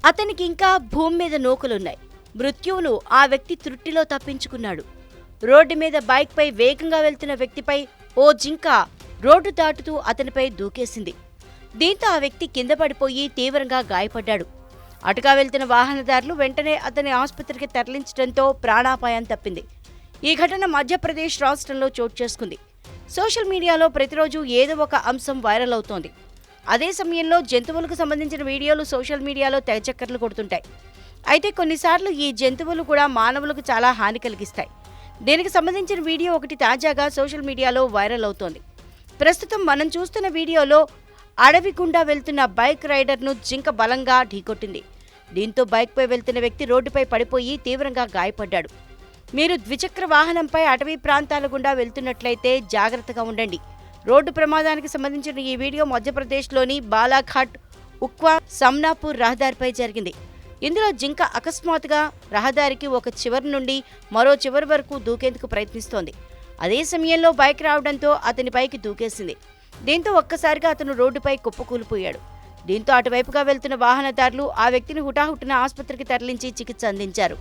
అతనికి ఇంకా భూమి మీద నూకలున్నాయి. మృత్యువును ఆ వ్యక్తి త్రుట్టిలో తప్పించుకున్నాడు. రోడ్డు మీద బైక్పై వేగంగా వెళ్తున్న వ్యక్తిపై ఓ జింక రోడ్డు దాటుతూ అతనిపై దూకేసింది. దీంతో ఆ వ్యక్తి కింద పడిపోయి తీవ్రంగా గాయపడ్డాడు. అటుగా వెళ్తున్న వాహనదారులు వెంటనే అతని ఆసుపత్రికి తరలించడంతో ప్రాణాపాయం తప్పింది. ఈ ఘటన మధ్యప్రదేశ్ రాష్ట్రంలో చోటు చేసుకుంది. సోషల్ మీడియాలో ప్రతిరోజు ఏదో ఒక అంశం వైరల్ అవుతోంది. అదే సమయంలో జంతువులకు సంబంధించిన వీడియోలు సోషల్ మీడియాలో తెగ చక్కర్లు కొడుతుంటాయి. అయితే కొన్నిసార్లు ఈ జంతువులు కూడా మానవులకు చాలా హాని కలిగిస్తాయి. దీనికి సంబంధించిన వీడియో ఒకటి తాజాగా సోషల్ మీడియాలో వైరల్ అవుతోంది. ప్రస్తుతం మనం చూస్తున్న వీడియోలో అడవి గుండా వెళ్తున్న బైక్ రైడర్ను జింక బలంగా ఢీకొట్టింది. దీంతో బైక్పై వెళ్తున్న వ్యక్తి రోడ్డుపై పడిపోయి తీవ్రంగా గాయపడ్డాడు. మీరు ద్విచక్ర వాహనంపై అటవీ ప్రాంతాల గుండా వెళ్తున్నట్లయితే జాగ్రత్తగా ఉండండి. రోడ్డు ప్రమాదానికి సంబంధించిన ఈ వీడియో మధ్యప్రదేశ్లోని బాలాఘాట్ ఉక్వా సమ్నాపూర్ రహదారిపై జరిగింది. ఇందులో జింక అకస్మాత్తుగా రహదారికి ఒక చివరి నుండి మరో చివరి వరకు దూకేందుకు ప్రయత్నిస్తోంది. అదే సమయంలో బైక్ రావడంతో అతనిపైకి దూకేసింది. దీంతో ఒక్కసారిగా అతను రోడ్డుపై కుప్పకూలిపోయాడు. దీంతో అటువైపుగా వెళ్తున్న వాహనదారులు ఆ వ్యక్తిని హుటాహుటిన ఆసుపత్రికి తరలించి చికిత్స అందించారు.